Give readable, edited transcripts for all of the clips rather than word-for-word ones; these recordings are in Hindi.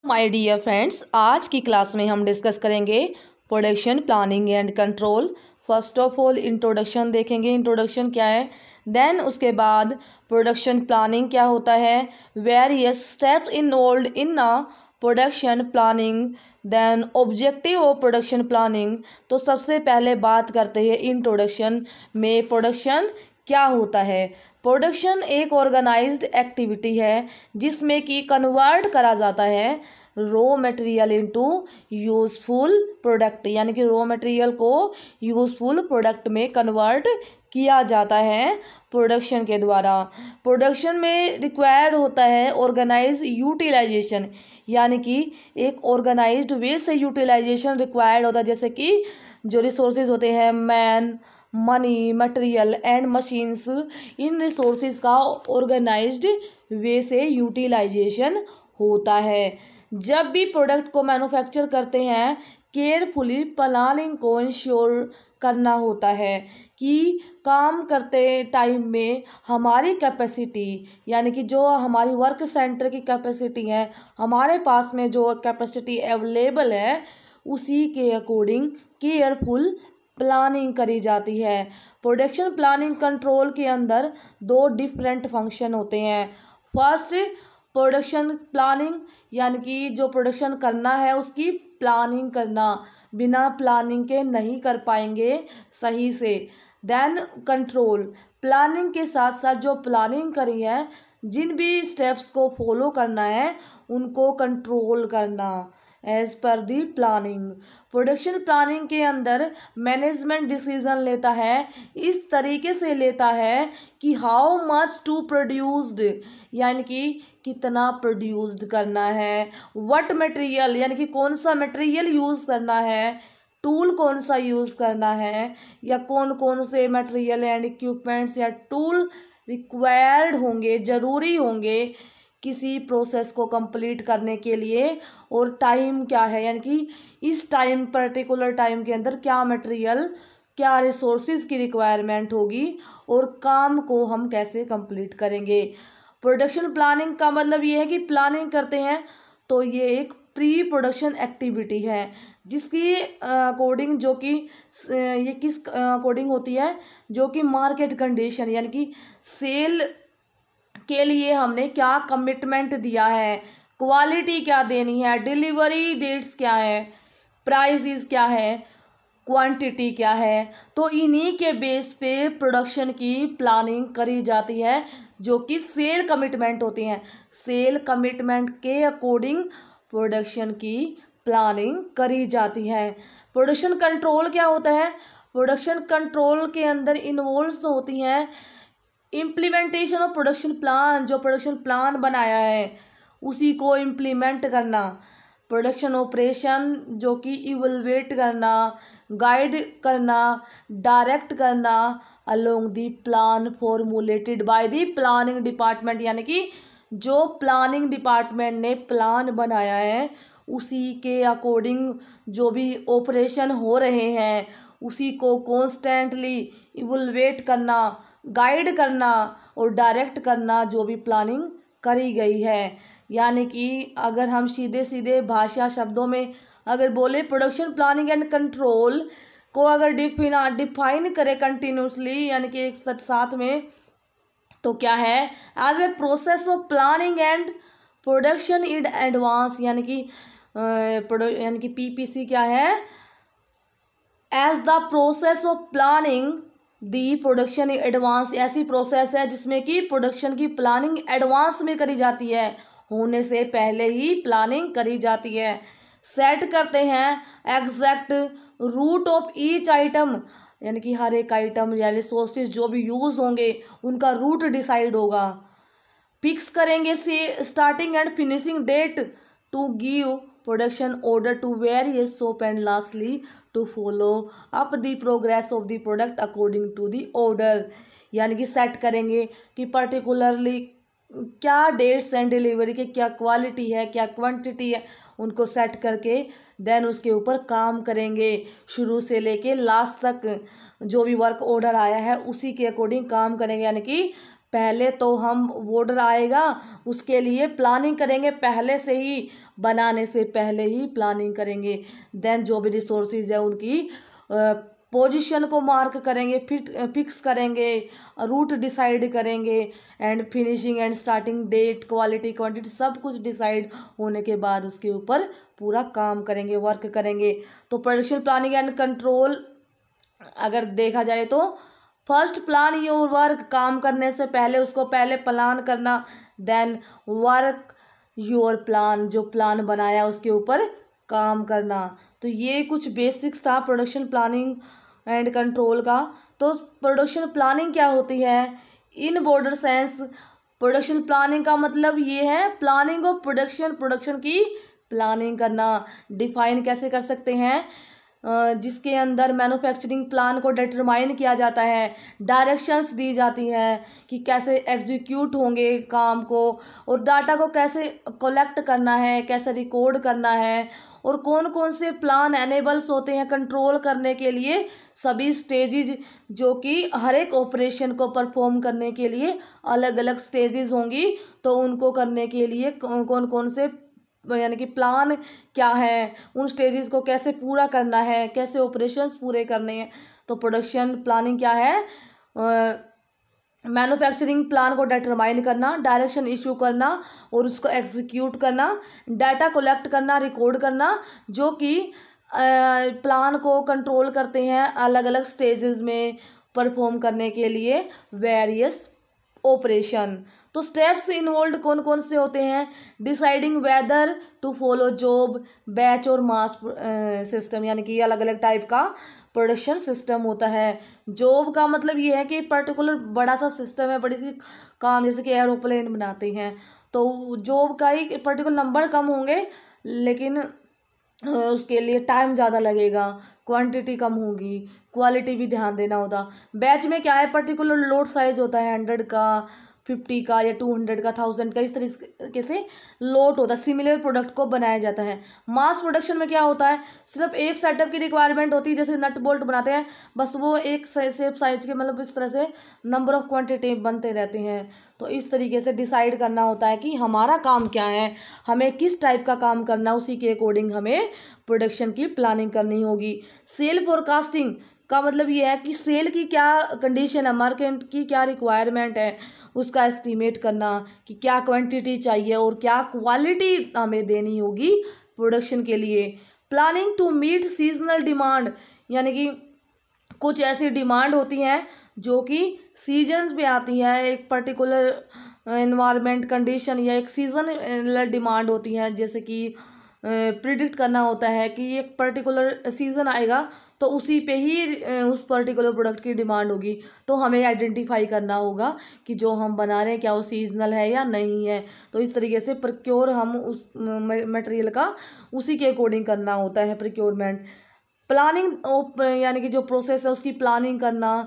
माय डियर फ्रेंड्स, आज की क्लास में हम डिस्कस करेंगे production planning and control. First of all introduction देखेंगे, इंट्रोडक्शन क्या है। देन उसके बाद प्रोडक्शन प्लानिंग क्या होता है, various steps involved in a production planning, then objective of production planning. तो सबसे पहले बात करते हैं इंट्रोडक्शन में, प्रोडक्शन क्या होता है। प्रोडक्शन एक ऑर्गेनाइज्ड एक्टिविटी है जिसमें कि कन्वर्ट करा जाता है raw material into useful product, यानी कि रॉ मटेरियल को यूजफुल प्रोडक्ट में कन्वर्ट किया जाता है प्रोडक्शन के द्वारा। प्रोडक्शन में रिक्वायर्ड होता है ऑर्गेनाइज यूटिलाइजेशन, यानी कि एक ऑर्गेनाइज्ड वे से यूटिलाइजेशन रिक्वायर्ड होता है। जैसे कि जो रिसोर्सेज होते हैं, man, money, material and machines, in resources का ऑर्गेनाइज्ड वे से यूटिलाइजेशन होता है। जब भी प्रोडक्ट को मैन्युफैक्चर करते हैं, केयरफुली प्लानिंग को इंश्योर करना होता है कि काम करते टाइम में हमारी कैपेसिटी, यानी कि जो हमारी वर्क सेंटर की कैपेसिटी है, हमारे पास में जो कैपेसिटी अवेलेबल है, उसी के अकॉर्डिंग केयरफुल प्लानिंग करी जाती है। प्रोडक्शन प्लानिंग कंट्रोल के अंदर दो डिफरेंट फंक्शन होते हैं। फर्स्ट, प्रोडक्शन प्लानिंग, यानी कि जो प्रोडक्शन करना है उसकी प्लानिंग करना, बिना प्लानिंग के नहीं कर पाएंगे सही से। देन कंट्रोल, प्लानिंग के साथ साथ जो प्लानिंग करी है, जिन भी स्टेप्स को फॉलो करना है उनको कंट्रोल करना एज पर दी प्लानिंग। प्रोडक्शन प्लानिंग के अंदर मैनेजमेंट डिसीजन लेता है, इस तरीके से लेता है कि हाउ मच टू प्रोड्यूस्ड, यानी कि कितना प्रोड्यूस्ड करना है, व्हाट मटेरियल, यानी कि कौन सा मटेरियल यूज़ करना है, टूल कौन सा यूज़ करना है, या कौन कौन से मटेरियल एंड इक्विपमेंट्स या टूल रिक्वायर्ड होंगे, ज़रूरी होंगे किसी प्रोसेस को कंप्लीट करने के लिए, और टाइम क्या है, यानी कि इस टाइम, पर्टिकुलर टाइम के अंदर क्या मटेरियल, क्या रिसोर्सेज की रिक्वायरमेंट होगी, और काम को हम कैसे कंप्लीट करेंगे। प्रोडक्शन प्लानिंग का मतलब ये है कि प्लानिंग करते हैं तो ये एक प्री प्रोडक्शन एक्टिविटी है, जिसकी अकॉर्डिंग, जो कि ये किस अकॉर्डिंग होती है, जो कि मार्केट कंडीशन, यानी कि सेल के लिए हमने क्या कमिटमेंट दिया है, क्वालिटी क्या देनी है, डिलीवरी डेट्स क्या है, प्राइसेस क्या है, क्वांटिटी क्या है। तो इन्हीं के बेस पे प्रोडक्शन की प्लानिंग करी जाती है, जो कि सेल कमिटमेंट होती हैं। सेल कमिटमेंट के अकॉर्डिंग प्रोडक्शन की प्लानिंग करी जाती है। प्रोडक्शन कंट्रोल क्या होता है, प्रोडक्शन कंट्रोल के अंदर इन्वॉल्व होती हैं इम्प्लीमेंटेशन ऑफ प्रोडक्शन प्लान, जो प्रोडक्शन प्लान बनाया है उसी को इम्प्लीमेंट करना, प्रोडक्शन ऑपरेशन जो कि इवलुएट करना, गाइड करना, डायरेक्ट करना along the plan formulated by the planning department, यानी कि जो प्लानिंग डिपार्टमेंट ने प्लान बनाया है उसी के अकॉर्डिंग जो भी ऑपरेशन हो रहे हैं उसी को कॉन्स्टेंटली इवलुएट करना, गाइड करना और डायरेक्ट करना जो भी प्लानिंग करी गई है। यानी कि अगर हम सीधे सीधे भाषा शब्दों में अगर बोले, प्रोडक्शन प्लानिंग एंड कंट्रोल को अगर डिफाइन करें कंटिन्यूसली, यानी कि एक साथ में, तो क्या है, as a process of planning and production in advance, यानी कि पीपीसी क्या है, as the process of planning the production advance, ऐसी प्रोसेस है जिसमें कि प्रोडक्शन की प्लानिंग एडवांस में करी जाती है, होने से पहले ही प्लानिंग करी जाती है। सेट करते हैं exact route of each item, यानी कि हर एक आइटम या रिसोर्सेज जो भी यूज होंगे उनका रूट डिसाइड होगा। फिक्स करेंगे से starting and finishing date to give production order to various shop, and lastly to follow up the progress of the product according to the order, यानी कि सेट करेंगे कि पर्टिकुलरली क्या डेट्स एंड डिलीवरी के, क्या क्वालिटी है, क्या क्वांटिटी है, उनको सेट करके देन उसके ऊपर काम करेंगे। शुरू से लेके लास्ट तक जो भी वर्क ऑर्डर आया है उसी के अकॉर्डिंग काम करेंगे, यानी कि पहले तो हम ऑर्डर आएगा उसके लिए प्लानिंग करेंगे, पहले से ही बनाने से पहले ही प्लानिंग करेंगे। देन जो भी रिसोर्सेज है उनकी पोजीशन को मार्क करेंगे, फिक्स करेंगे, रूट डिसाइड करेंगे, and finishing and starting date, quality, quantity सब कुछ डिसाइड होने के बाद उसके ऊपर पूरा काम करेंगे, वर्क करेंगे। तो प्रोडक्शन प्लानिंग एंड कंट्रोल अगर देखा जाए तो फर्स्ट प्लान योर वर्क, काम करने से पहले उसको पहले प्लान करना, देन वर्क योर प्लान, जो प्लान बनाया उसके ऊपर काम करना। तो ये कुछ बेसिक्स था प्रोडक्शन प्लानिंग एंड कंट्रोल का। तो प्रोडक्शन प्लानिंग क्या होती है इन बॉर्डर सेंस? प्रोडक्शन प्लानिंग का मतलब ये है प्लानिंग ऑफ प्रोडक्शन, प्रोडक्शन की प्लानिंग करना। डिफाइन कैसे कर सकते हैं? जिसके अंदर मैन्युफैक्चरिंग प्लान को डिटरमाइन किया जाता है, डायरेक्शंस दी जाती हैं कि कैसे एग्जीक्यूट होंगे काम को, और डाटा को कैसे कलेक्ट करना है, कैसे रिकॉर्ड करना है, और कौन कौन से प्लान एनेबल्स होते हैं कंट्रोल करने के लिए। सभी स्टेजेस जो कि हर एक ऑपरेशन को परफॉर्म करने के लिए अलग अलग स्टेजेस होंगी, तो उनको करने के लिए कौन कौन से यानी कि प्लान क्या है, उन स्टेजेस को कैसे पूरा करना है, कैसे ऑपरेशंस पूरे करने हैं। तो प्रोडक्शन प्लानिंग क्या है? मैन्युफैक्चरिंग प्लान को डिटरमाइन करना, डायरेक्शन इशू करना और उसको एग्जीक्यूट करना, डाटा कलेक्ट करना, रिकॉर्ड करना, जो कि प्लान को कंट्रोल करते हैं अलग अलग स्टेजेस में परफॉर्म करने के लिए वेरियस ऑपरेशन। तो स्टेप्स इन्वॉल्व कौन कौन से होते हैं? Deciding whether to follow job, batch और मास सिस्टम, यानी कि अलग अलग टाइप का प्रोडक्शन सिस्टम होता है। जॉब का मतलब ये है कि पर्टिकुलर बड़ा सा सिस्टम है, बड़ी सी काम, जैसे कि एरोप्लेन बनाते हैं, तो जॉब का ही पर्टिकुलर नंबर कम होंगे, लेकिन उसके लिए टाइम ज़्यादा लगेगा, क्वांटिटी कम होगी, क्वालिटी भी ध्यान देना होता। बैच में क्या है? पर्टिकुलर लोड साइज होता है 100 का, 50 का या 200 का, 1000 का, इस तरीके से लोट होता है, सिमिलर प्रोडक्ट को बनाया जाता है। मास प्रोडक्शन में क्या होता है? सिर्फ एक सेटअप की रिक्वायरमेंट होती है, जैसे नट बोल्ट बनाते हैं, बस वो एक सेप साइज के, मतलब इस तरह से नंबर ऑफ क्वांटिटी बनते रहते हैं। तो इस तरीके से डिसाइड करना होता है कि हमारा काम क्या है, हमें किस टाइप का काम करना, उसी के अकॉर्डिंग हमें प्रोडक्शन की प्लानिंग करनी होगी। सेल फोरकास्टिंग का मतलब ये है कि सेल की क्या कंडीशन है, मार्केट की क्या रिक्वायरमेंट है, उसका एस्टीमेट करना कि क्या क्वांटिटी चाहिए और क्या क्वालिटी हमें देनी होगी प्रोडक्शन के लिए। Planning to meet seasonal demand, यानी कि कुछ ऐसी डिमांड होती हैं जो कि सीजन्स में आती है, एक पर्टिकुलर एनवायरनमेंट कंडीशन या एक सीजनल डिमांड होती है, जैसे कि प्रिडिक्ट करना होता है कि एक पर्टिकुलर सीज़न आएगा तो उसी पे ही उस पर्टिकुलर प्रोडक्ट की डिमांड होगी। तो हमें आइडेंटिफाई करना होगा कि जो हम बना रहे हैं क्या वो सीजनल है या नहीं है। तो इस तरीके से प्रोक्योर हम उस मटेरियल का उसी के अकॉर्डिंग करना होता है प्रोक्योरमेंट। प्लानिंग यानी कि जो प्रोसेस है उसकी प्लानिंग करना।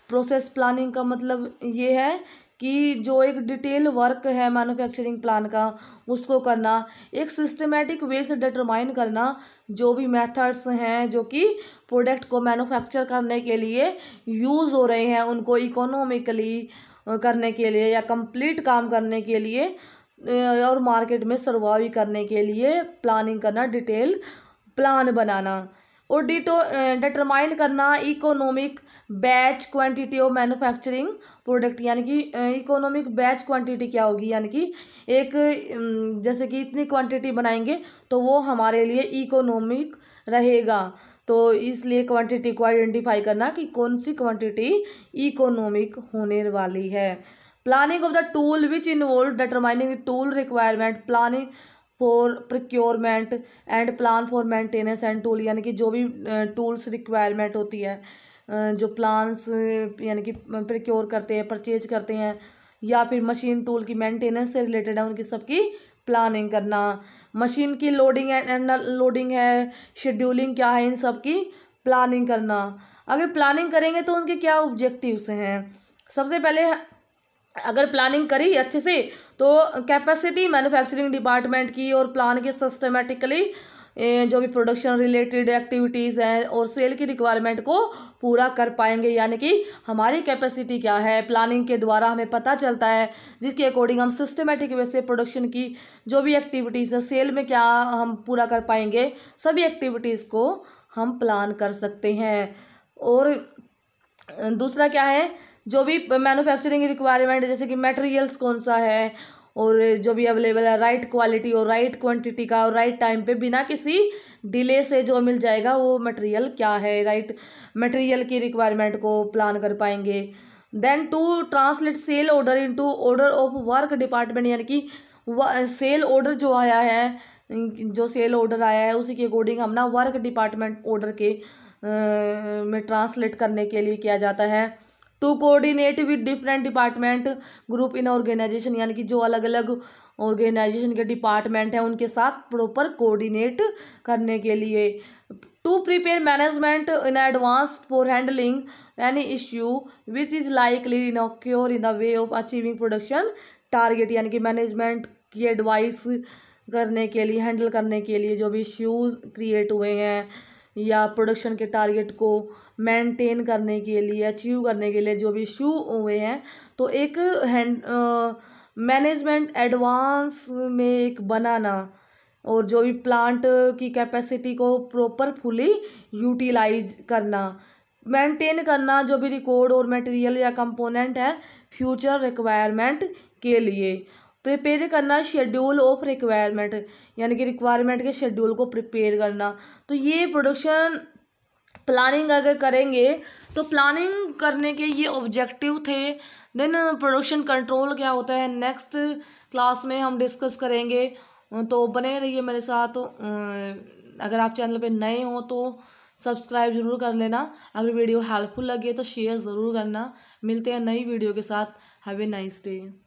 प्रोसेस प्लानिंग का मतलब ये है कि जो एक डिटेल वर्क है मैन्युफैक्चरिंग प्लान का उसको करना, एक सिस्टमेटिक वे से डिटरमाइन करना जो भी मेथड्स हैं जो कि प्रोडक्ट को मैन्युफैक्चर करने के लिए यूज़ हो रहे हैं, उनको इकोनॉमिकली करने के लिए या कंप्लीट काम करने के लिए और मार्केट में सर्वाइव करने के लिए प्लानिंग करना, डिटेल प्लान बनाना। और डिटरमाइन करना economic batch quantity of manufacturing product, यानी कि इकोनॉमिक बैच क्वांटिटी क्या होगी, यानी कि एक जैसे कि इतनी क्वांटिटी बनाएंगे तो वो हमारे लिए इकोनॉमिक रहेगा। तो इसलिए क्वांटिटी को आइडेंटिफाई करना कि कौन सी क्वांटिटी इकोनॉमिक होने वाली है। Planning of the tool which involve determining tool requirement, planning for procurement and plan for maintenance and tool, यानी कि जो भी टूल्स रिक्वायरमेंट होती है, जो प्लान्स यानी कि प्रोक्योर करते हैं, परचेज करते हैं, या फिर मशीन टूल की मेंटेनेंस से रिलेटेड है, उनकी सबकी प्लानिंग करना। मशीन की लोडिंग एंड लोडिंग है, शेड्यूलिंग क्या है, इन सब की प्लानिंग करना। अगर प्लानिंग करेंगे तो उनके क्या ऑब्जेक्टिव्स हैं? सबसे पहले अगर प्लानिंग करी अच्छे से तो कैपेसिटी मैन्युफैक्चरिंग डिपार्टमेंट की और प्लान के सिस्टमेटिकली जो भी प्रोडक्शन रिलेटेड एक्टिविटीज़ हैं और सेल की रिक्वायरमेंट को पूरा कर पाएंगे। यानी कि हमारी कैपेसिटी क्या है, प्लानिंग के द्वारा हमें पता चलता है, जिसके अकॉर्डिंग हम सिस्टमेटिक वे से प्रोडक्शन की जो भी एक्टिविटीज़ है, सेल में क्या हम पूरा कर पाएंगे, सभी एक्टिविटीज़ को हम प्लान कर सकते हैं। और दूसरा क्या है, जो भी मैन्युफैक्चरिंग रिक्वायरमेंट, जैसे कि मटेरियल्स कौन सा है और जो भी अवेलेबल है, राइट क्वालिटी और राइट क्वांटिटी का और राइट टाइम पे बिना किसी डिले से जो मिल जाएगा वो मटेरियल क्या है, राइट मटेरियल की रिक्वायरमेंट को प्लान कर पाएंगे। Then to translate sale order into order of work department, यानी कि सेल ऑर्डर जो आया है, जो सेल ऑर्डर आया है उसी के अकॉर्डिंग हम ना वर्क डिपार्टमेंट ऑर्डर के में ट्रांसलेट करने के लिए किया जाता है। To coordinate with different department group in organization, यानी कि जो अलग अलग ऑर्गेनाइजेशन के डिपार्टमेंट हैं उनके साथ प्रॉपर कोऑर्डिनेट करने के लिए। To prepare management in advance for handling any issue which is likely in occur in the way of achieving production target, यानी कि मैनेजमेंट की एडवाइस करने के लिए, हैंडल करने के लिए जो भी इश्यूज क्रिएट हुए हैं या प्रोडक्शन के टारगेट को मेंटेन करने के लिए, अचीव करने के लिए जो भी इशू हुए हैं, तो एक मैनेजमेंट एडवांस में एक बनाना और जो भी प्लांट की कैपेसिटी को प्रॉपर फुली यूटिलाइज करना, मेंटेन करना जो भी रिकॉर्ड और मटेरियल या कंपोनेंट है फ्यूचर रिक्वायरमेंट के लिए। प्रिपेयर करना शेड्यूल ऑफ रिक्वायरमेंट, यानी कि रिक्वायरमेंट के शेड्यूल को प्रिपेयर करना। तो ये प्रोडक्शन प्लानिंग अगर करेंगे तो प्लानिंग करने के ये ऑब्जेक्टिव थे। देन प्रोडक्शन कंट्रोल क्या होता है नेक्स्ट क्लास में हम डिस्कस करेंगे, तो बने रहिए मेरे साथ। अगर आप चैनल पे नए हो तो सब्सक्राइब ज़रूर कर लेना। अगर वीडियो हेल्पफुल लगे तो शेयर ज़रूर करना। मिलते हैं नई वीडियो के साथ। Have a nice day.